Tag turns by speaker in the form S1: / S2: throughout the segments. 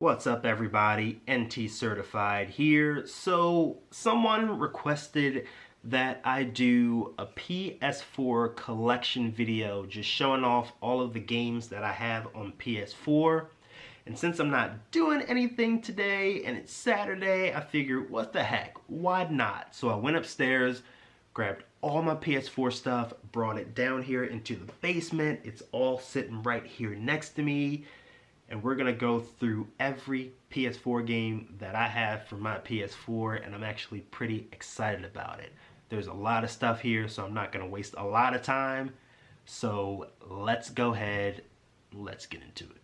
S1: What's up everybody, Ntcertified here. So someone requested that I do a PS4 collection video just showing off all of the games that I have on PS4. And since I'm not doing anything today and it's Saturday, I figured what the heck, why not? So I went upstairs, grabbed all my PS4 stuff, brought it down here into the basement. It's all sitting right here next to me. And we're gonna go through every PS4 game that I have for my PS4, and I'm actually pretty excited about it. There's a lot of stuff here, so I'm not gonna waste a lot of time. So let's go ahead, let's get into it.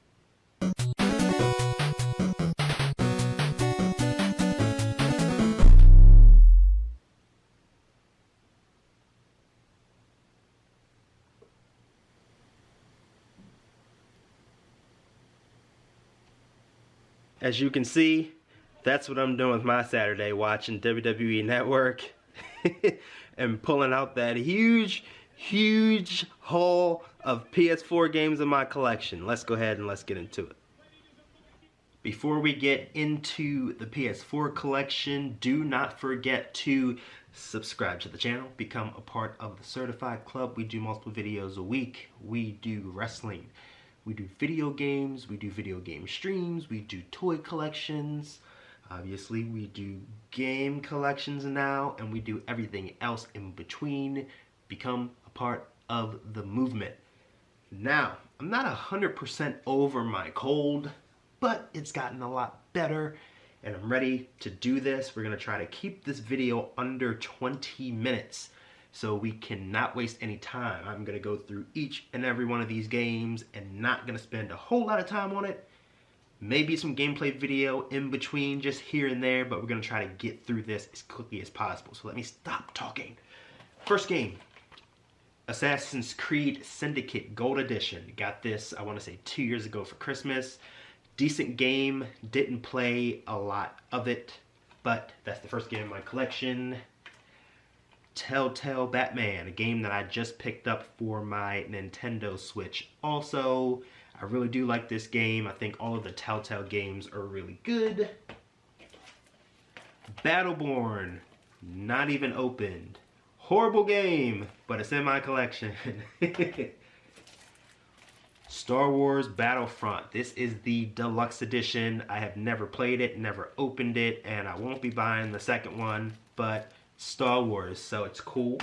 S1: As you can see, that's what I'm doing with my Saturday, watching WWE Network and pulling out that huge haul of PS4 games in my collection. Let's go ahead and let's get into it. Before we get into the PS4 collection, do not forget to subscribe to the channel, become a part of the Certified Club. We do multiple videos a week. We do wrestling. We do video games, we do video game streams, we do toy collections, obviously we do game collections now, and we do everything else in between. Become a part of the movement. Now, I'm not 100% over my cold, but it's gotten a lot better, and I'm ready to do this. We're gonna try to keep this video under 20 minutes. So we cannot waste any time. I'm gonna go through each and every one of these games and not gonna spend a whole lot of time on it. Maybe some gameplay video in between, just here and there, but we're gonna try to get through this as quickly as possible. So let me stop talking. First game, Assassin's Creed Syndicate Gold Edition. Got this, I wanna say 2 years ago for Christmas. Decent game, didn't play a lot of it, but that's the first game in my collection. Telltale Batman, a game that I just picked up for my Nintendo Switch. Also, I really do like this game. I think all of the Telltale games are really good. Battleborn, not even opened. Horrible game, but it's in my collection. Star Wars Battlefront. This is the deluxe edition. I have never played it, never opened it, and I won't be buying the second one, but Star Wars, so it's cool.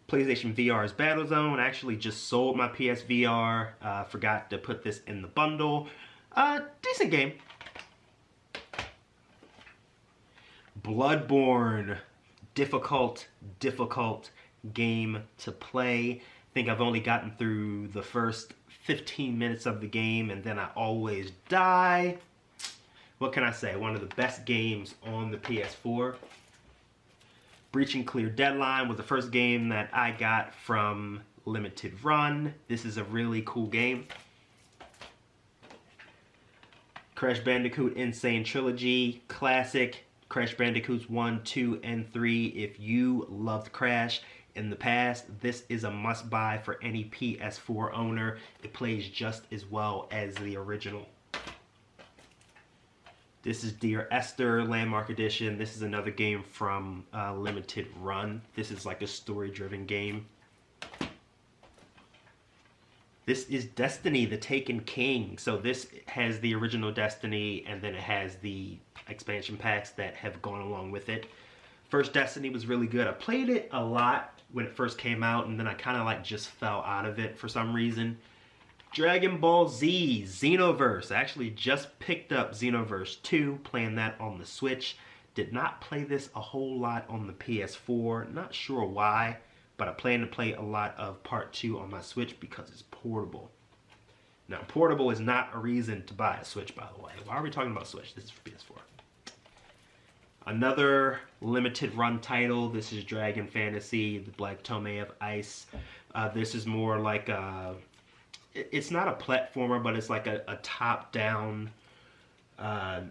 S1: PlayStation VR's Battlezone. I actually just sold my PSVR. Forgot to put this in the bundle. Decent game. Bloodborne. Difficult game to play. I think I've only gotten through the first 15 minutes of the game, and then I always die. What can I say? One of the best games on the PS4. Breaching Clear Deadline was the first game that I got from Limited Run. This is a really cool game. Crash Bandicoot Insane Trilogy, classic. Crash Bandicoots 1, 2, and 3. If you loved Crash in the past, this is a must-buy for any PS4 owner. It plays just as well as the original. This is Dear Esther Landmark Edition. This is another game from Limited Run. This is like a story-driven game. This is Destiny, the Taken King. So this has the original Destiny, and then it has the expansion packs that have gone along with it. First Destiny was really good. I played it a lot when it first came out, and then I kind of like just fell out of it for some reason. Dragon Ball Z, Xenoverse. I actually just picked up Xenoverse 2, playing that on the Switch. Did not play this a whole lot on the PS4. Not sure why, but I plan to play a lot of Part 2 on my Switch because it's portable. Now, portable is not a reason to buy a Switch, by the way. Why are we talking about Switch? This is for PS4. Another limited run title. This is Dragon Fantasy, the Black Tome of Ice. This is more like a... It's not a platformer, but it's like a top-down... I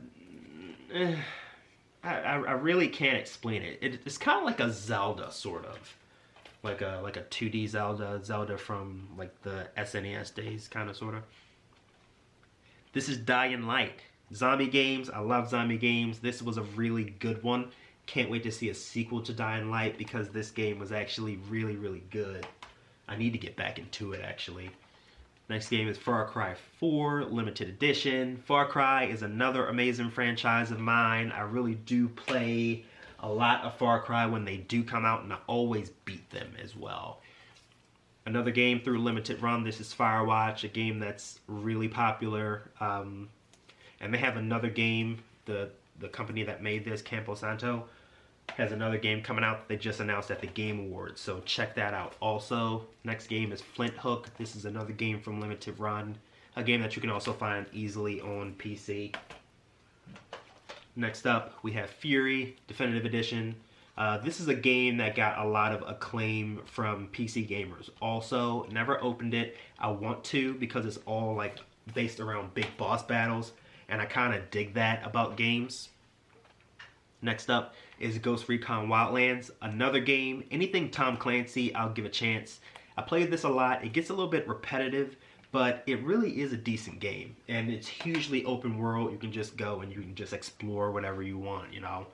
S1: really can't explain it. It's kind of like a Zelda, sort of. Like a 2D Zelda from like the SNES days, kind of, sort of. This is Dying Light. Zombie games, I love zombie games. This was a really good one. Can't wait to see a sequel to Dying Light because this game was actually really, really good. I need to get back into it, actually. Next game is Far Cry 4 Limited Edition. Far Cry is another amazing franchise of mine. I really do play a lot of Far Cry when they do come out, and I always beat them as well. Another game through Limited Run. This is Firewatch, a game that's really popular. And they have another game, the company that made this, Campo Santo, has another game coming out that they just announced at the Game Awards, so check that out also. Next game is Flint Hook. This is another game from Limited Run, a game that you can also find easily on PC. Next up, we have Fury Definitive Edition. This is a game that got a lot of acclaim from PC gamers. Also, never opened it. I want to because it's all like based around big boss battles, and I kind of dig that about games. Next up is Ghost Recon Wildlands, another game. Anything Tom Clancy, I'll give a chance. I played this a lot. It gets a little bit repetitive, but it really is a decent game. And it's hugely open world. You can just go and you can just explore whatever you want, you know.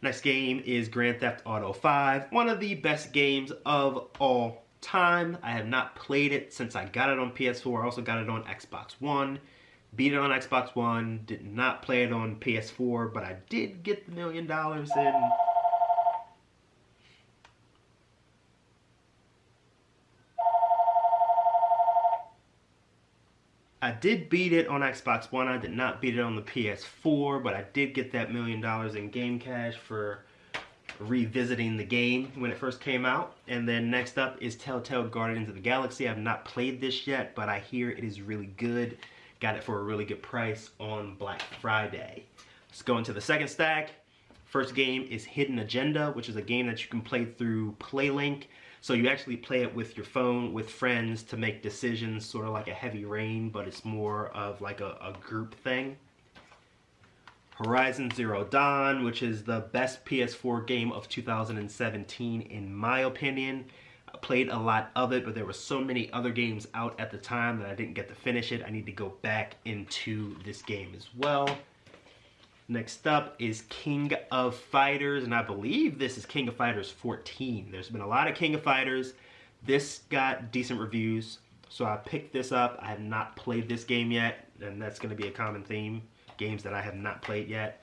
S1: Next game is Grand Theft Auto 5, one of the best games of all time. I have not played it since I got it on PS4. I also got it on Xbox One. Beat it on Xbox One, did not play it on PS4, but I did get the $1 million in. I did beat it on Xbox One. I did not beat it on the PS4, but I did get that $1 million in game cash for revisiting the game when it first came out. And then next up is Telltale Guardians of the Galaxy. I have not played this yet, but I hear it is really good. Got it for a really good price on Black Friday. Let's go into the second stack. First game is Hidden Agenda, which is a game that you can play through PlayLink. So you actually play it with your phone, with friends, to make decisions, sort of like a Heavy Rain, but it's more of like a group thing. Horizon Zero Dawn, which is the best PS4 game of 2017 in my opinion. I played a lot of it, but there were so many other games out at the time that I didn't get to finish it. I need to go back into this game as well. Next up is King of Fighters, and I believe this is King of Fighters 14. There's been a lot of King of Fighters. This got decent reviews, so I picked this up. I have not played this game yet, and that's going to be a common theme. Games that I have not played yet.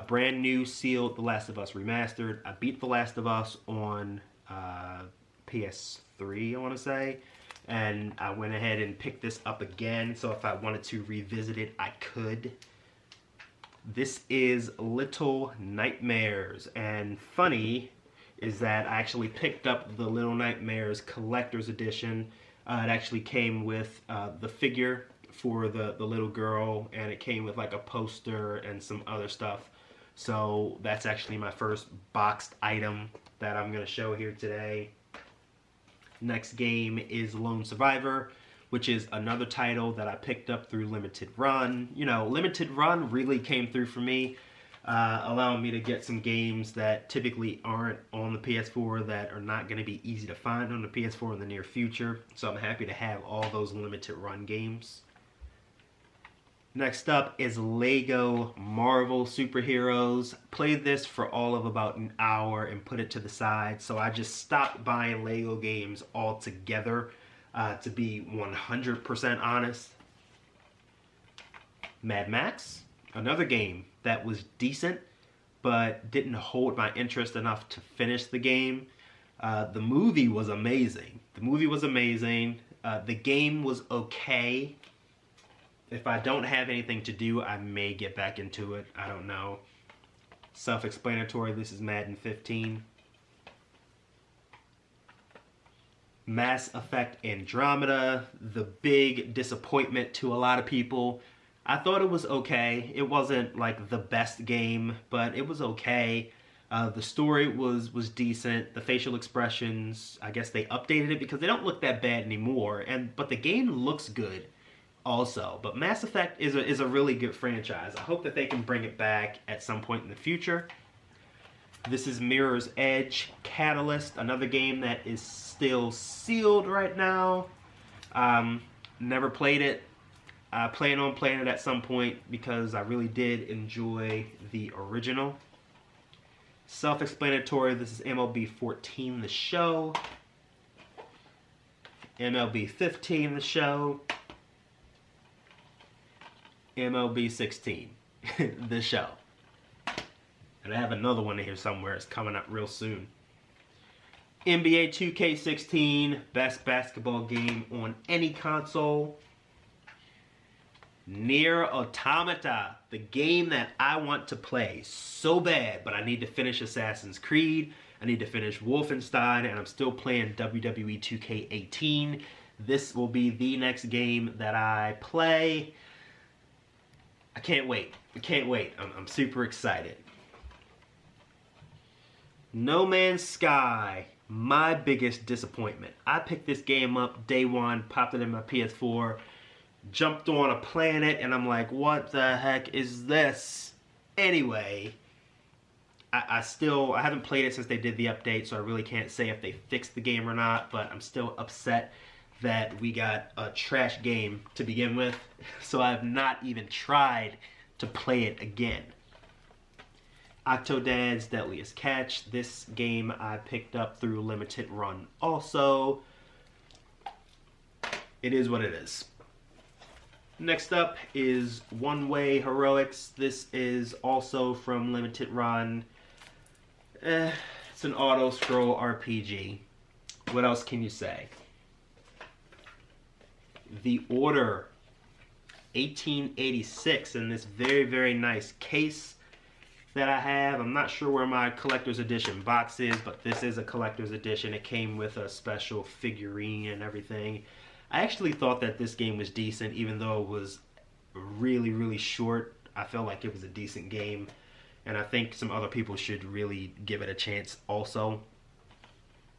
S1: Brand new sealed The Last of Us Remastered. I beat The Last of Us on PS3, I want to say, and I went ahead and picked this up again, so if I wanted to revisit it, I could. This is Little Nightmares, and funny is that I actually picked up the Little Nightmares Collector's Edition. It actually came with the figure for the little girl, and it came with like a poster and some other stuff. So that's actually my first boxed item that I'm going to show here today. Next game is Lone Survivor, which is another title that I picked up through Limited Run. You know, Limited Run really came through for me, allowing me to get some games that typically aren't on the PS4, that are not going to be easy to find on the PS4 in the near future. So I'm happy to have all those Limited Run games. Next up is Lego Marvel Superheroes. Played this for all of about an hour and put it to the side, so I just stopped buying Lego games altogether, to be 100% honest. Mad Max, another game that was decent, but didn't hold my interest enough to finish the game. The movie was amazing. The game was okay. If I don't have anything to do, I may get back into it. I don't know. Self-explanatory, this is Madden 15. Mass Effect Andromeda, the big disappointment to a lot of people. I thought it was okay. It wasn't like the best game, but it was okay. The story was decent. The facial expressions, I guess they updated it because they don't look that bad anymore. But the game looks good also. But Mass Effect is a really good franchise. I hope that they can bring it back at some point in the future. This is Mirror's Edge Catalyst, another game that is still sealed right now. Never played it. I plan on playing it at some point because I really did enjoy the original. Self-explanatory, this is MLB 14, the show. MLB 15, the show. MLB 16, the show. And I have another one in here somewhere. It's coming up real soon. NBA 2K16, best basketball game on any console. Nier Automata, the game that I want to play so bad, but I need to finish Assassin's Creed, I need to finish Wolfenstein, and I'm still playing WWE 2K18. This will be the next game that I play. I can't wait. I can't wait. I'm super excited. No Man's Sky, my biggest disappointment. I picked this game up day one, popped it in my PS4, jumped on a planet, and I'm like, what the heck is this? Anyway, I haven't played it since they did the update, so I really can't say if they fixed the game or not, but I'm still upset that we got a trash game to begin with, so I have not even tried to play it again. Octodad's Deadliest Catch, this game I picked up through Limited Run also. It is what it is. Next up is One Way Heroics. This is also from Limited Run. It's an auto-scroll RPG. What else can you say? The Order 1886 in this very, very nice case that I have. I'm not sure where my collector's edition box is, but this is a collector's edition. It came with a special figurine and everything. I actually thought that this game was decent, even though it was really, really short. I felt like it was a decent game, and I think some other people should really give it a chance also.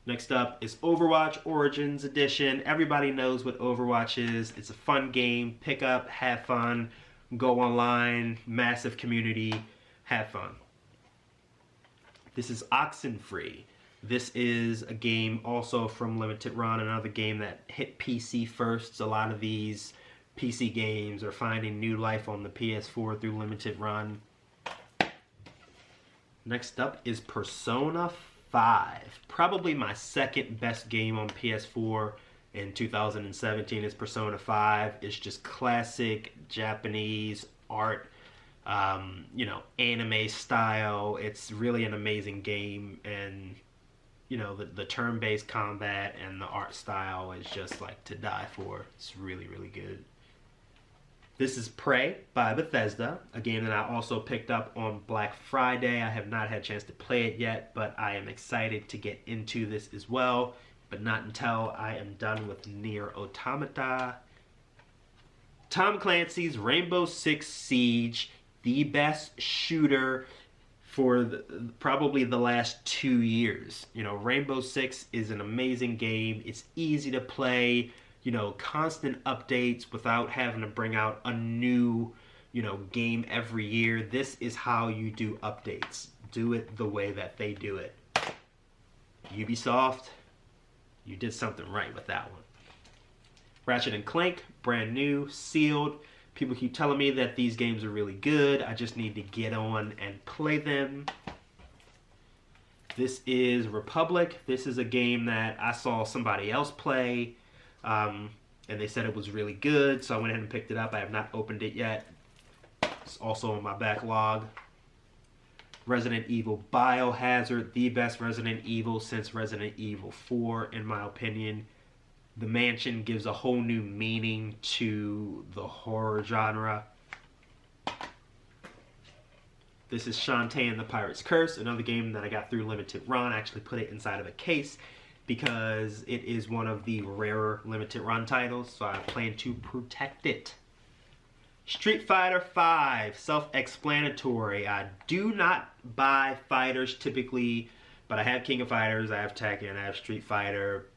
S1: Next up is Overwatch Origins Edition. Everybody knows what Overwatch is. It's a fun game. Pick up, have fun, go online, massive community, have fun. This is Oxenfree. This is a game also from Limited Run, another game that hit PC first. A lot of these PC games are finding new life on the PS4 through Limited Run. Next up is Persona 5. Probably my second best game on PS4 in 2017 is Persona 5. It's just classic Japanese art, anime style. It's really an amazing game, and the turn-based combat and the art style is just like to die for. It's really, really good. This is Prey by Bethesda, a game that I also picked up on Black Friday. I have not had a chance to play it yet, but I am excited to get into this as well, but not until I am done with Nier Automata. Tom Clancy's Rainbow Six Siege, the best shooter for probably the last 2 years. Rainbow Six is an amazing game. It's easy to play, constant updates without having to bring out a new, game every year. This is how you do updates. Do it the way that they do it. Ubisoft, you did something right with that one. Ratchet and Clank, brand new, sealed. People keep telling me that these games are really good. I just need to get on and play them. This is Republic. This is a game that I saw somebody else play, and they said it was really good, so I went ahead and picked it up. I have not opened it yet. It's also in my backlog. Resident Evil Biohazard, the best Resident Evil since Resident Evil 4, in my opinion. The mansion gives a whole new meaning to the horror genre. This is Shantae and the Pirate's Curse, another game that I got through Limited Run. I actually put it inside of a case because it is one of the rarer Limited Run titles, so I plan to protect it. Street Fighter V, self-explanatory. I do not buy fighters typically, but I have King of Fighters, I have Tekken, I have Street Fighter.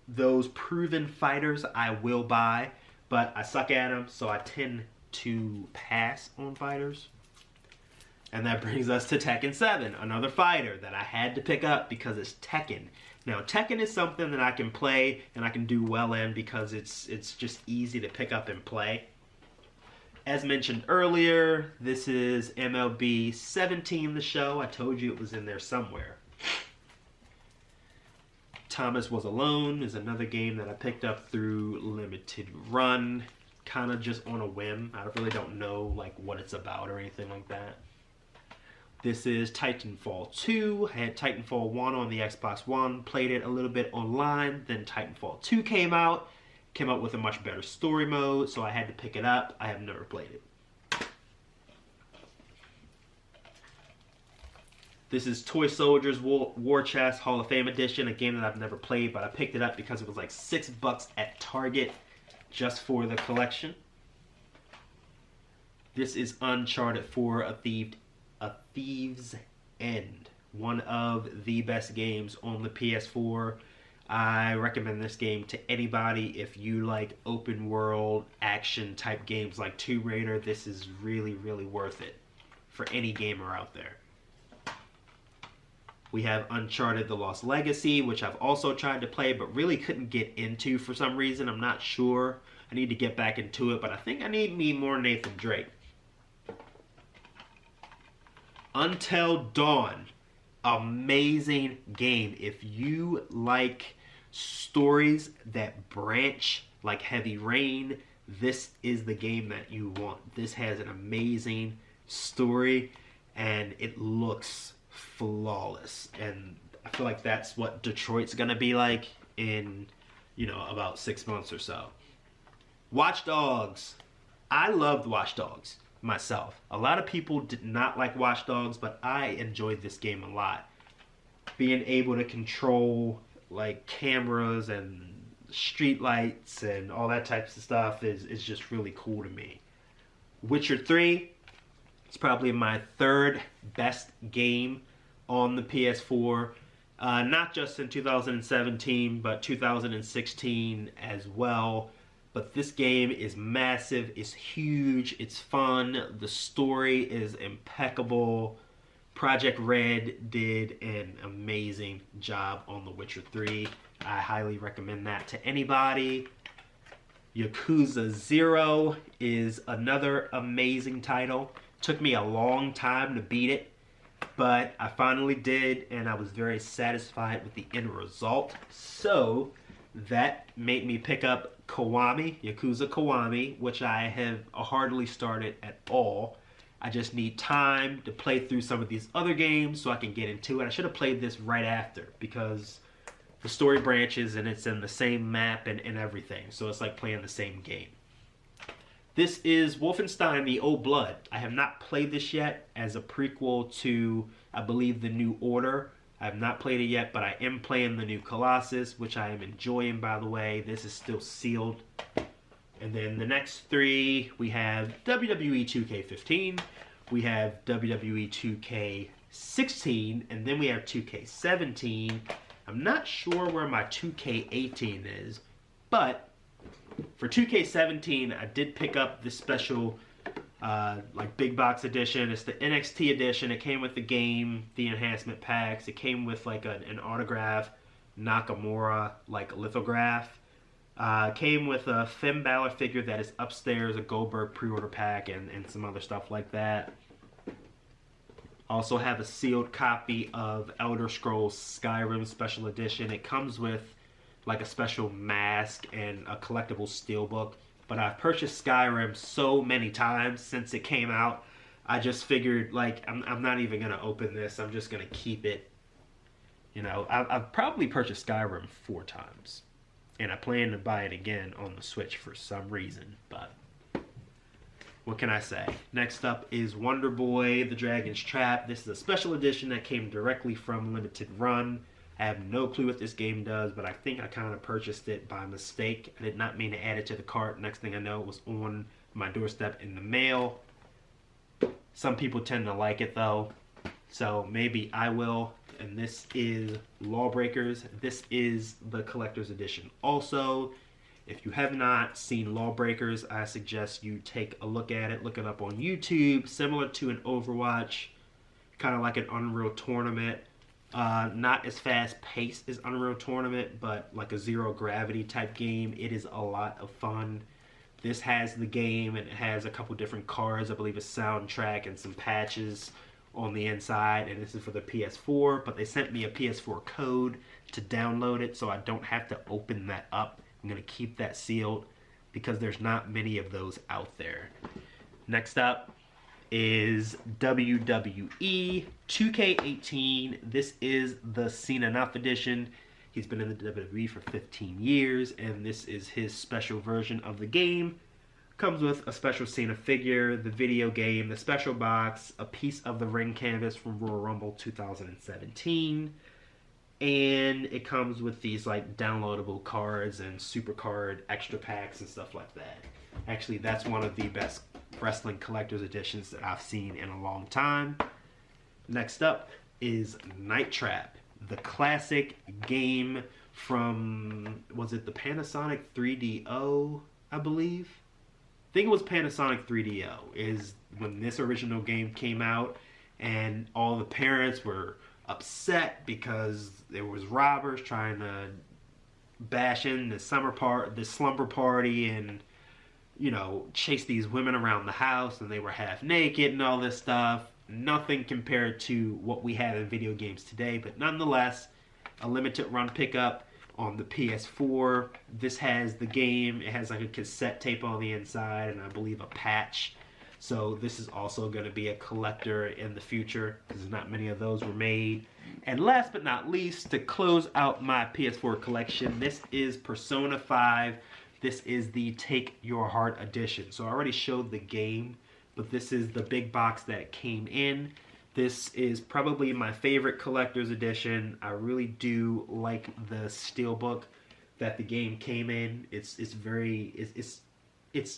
S1: Those proven fighters I will buy, but I suck at them, so I tend to pass on fighters. And that brings us to Tekken 7, another fighter that I had to pick up because it's Tekken. Now, Tekken is something that I can play and I can do well in because it's just easy to pick up and play. As mentioned earlier, this is MLB 17, the show. I told you it was in there somewhere. Thomas Was Alone is another game that I picked up through Limited Run, kind of just on a whim. I really don't know like what it's about or anything like that. This is Titanfall 2. I had Titanfall 1 on the Xbox One, played it a little bit online, then Titanfall 2 came out with a much better story mode, so I had to pick it up. I have never played it. This is Toy Soldiers War Chest Hall of Fame Edition, a game that I've never played, but I picked it up because it was like $6 at Target just for the collection. This is Uncharted 4, A Thief's End, one of the best games on the PS4. I recommend this game to anybody. If you like open world action type games like Tomb Raider, this is really, really worth it for any gamer out there. We have Uncharted The Lost Legacy, which I've also tried to play but really couldn't get into for some reason. I'm not sure. I need to get back into it, but I think I need me more Nathan Drake. Until Dawn, amazing game. If you like stories that branch like Heavy Rain, this is the game that you want. This has an amazing story and it looks flawless, and I feel like that's what Detroit's gonna be like in, you know, about 6 months or so. Watch Dogs. I loved Watch Dogs myself. A lot of people did not like Watch Dogs, but I enjoyed this game a lot. Being able to control like cameras and street lights and all that types of stuff is just really cool to me. Witcher 3, it's probably my third best game on the PS4. Not just in 2017, but 2016 as well. But this game is massive, it's huge, it's fun, the story is impeccable. Project Red did an amazing job on The Witcher 3. I highly recommend that to anybody. Yakuza 0 is another amazing title. Took me a long time to beat it, but I finally did, and I was very satisfied with the end result. So that made me pick up Kiwami, Yakuza Kiwami, which I have hardly started at all. I just need time to play through some of these other games so I can get into it. I should have played this right after because the story branches and it's in the same map and everything. So it's like playing the same game. This is Wolfenstein The Old Blood. I have not played this yet as a prequel to, I believe, The New Order. I have not played it yet, but I am playing the new Colossus, which I am enjoying, by the way. This is still sealed. And then the next three, we have WWE 2K15, we have WWE 2K16, and then we have 2K17. I'm not sure where my 2K18 is, but for 2K17, I did pick up this special like big box edition. It's the NXT edition. It came with the game, the enhancement packs. It came with like an autograph Nakamura like lithograph. Came with a Finn Balor figure that is upstairs, a Goldberg pre-order pack, and some other stuff like that. Also have a sealed copy of Elder Scrolls Skyrim Special Edition. It comes with like a special mask and a collectible steelbook. But I've purchased Skyrim so many times since it came out. I just figured, like, I'm not even going to open this. I'm just going to keep it. You know, I've probably purchased Skyrim 4 times. And I plan to buy it again on the Switch for some reason. But what can I say? Next up is Wonder Boy, The Dragon's Trap. This is a special edition that came directly from Limited Run. I have no clue what this game does, but I think I kind of purchased it by mistake. I did not mean to add it to the cart. Next thing I know, it was on my doorstep in the mail. Some people tend to like it though, so maybe I will. And this is Lawbreakers. This is the collector's edition. Also, if you have not seen Lawbreakers, I suggest you take a look at it. Look it up on YouTube. Similar to an Overwatch, kind of like an Unreal Tournament. Not as fast paced as Unreal Tournament, but like a zero gravity type game. It is a lot of fun. This has the game, and it has a couple different cards, I believe a soundtrack and some patches on the inside, and this is for the PS4, but they sent me a PS4 code to download it, so I don't have to open that up. I'm going to keep that sealed because there's not many of those out there. Next up is WWE 2K18. This is the Snupp edition. He's been in the WWE for 15 years, and this is his special version of the game. Comes with a special Cena figure, the video game, the special box, a piece of the ring canvas from Royal Rumble 2017, and it comes with these like downloadable cards and super card extra packs and stuff like that. Actually, that's one of the best wrestling collector's editions that I've seen in a long time. Next up is Night Trap, the classic game from, was it the Panasonic 3DO, I believe? I think it was Panasonic 3DO, is when this original game came out, and all the parents were upset because there was robbers trying to bash in the slumber party and, you know, chase these women around the house, and they were half naked and all this stuff. Nothing compared to what we have in video games today, but nonetheless, a limited run pickup on the PS4. This has the game. It has like a cassette tape on the inside and I believe a patch. So this is also going to be a collector in the future because not many of those were made. And last but not least, to close out my PS4 collection, this is Persona 5. This is the Take Your Heart edition. So I already showed the game, but this is the big box that it came in. This is probably my favorite collector's edition. I really do like the steelbook that the game came in. It's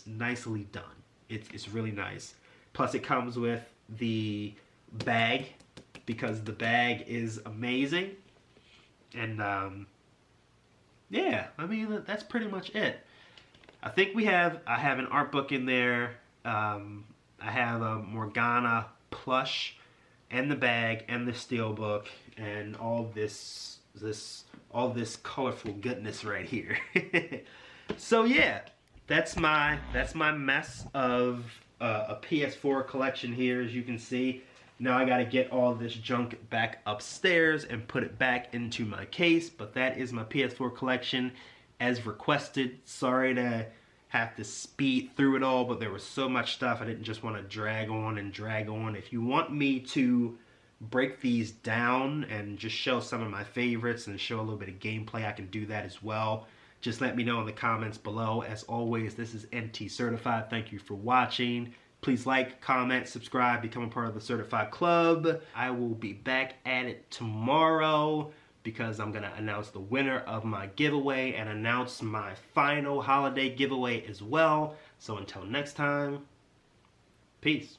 S1: nicely done. It's really nice. Plus it comes with the bag because the bag is amazing. And yeah, I mean that's pretty much it. I think I have an art book in there. I have a Morgana plush and the bag and the steelbook and all this colorful goodness right here. So yeah, that's my mess of a PS4 collection here. As you can see, now I got to get all this junk back upstairs and put it back into my case. But that is my PS4 collection as requested. Sorry to have to speed through it all, but there was so much stuff I didn't just want to drag on and drag on. If you want me to break these down and just show some of my favorites and show a little bit of gameplay, I can do that as well. Just let me know in the comments below. As always, this is Ntcertified. Thank you for watching. Please like, comment, subscribe, become a part of the Certified Club. I will be back at it tomorrow because I'm going to announce the winner of my giveaway and announce my final holiday giveaway as well. So until next time, peace.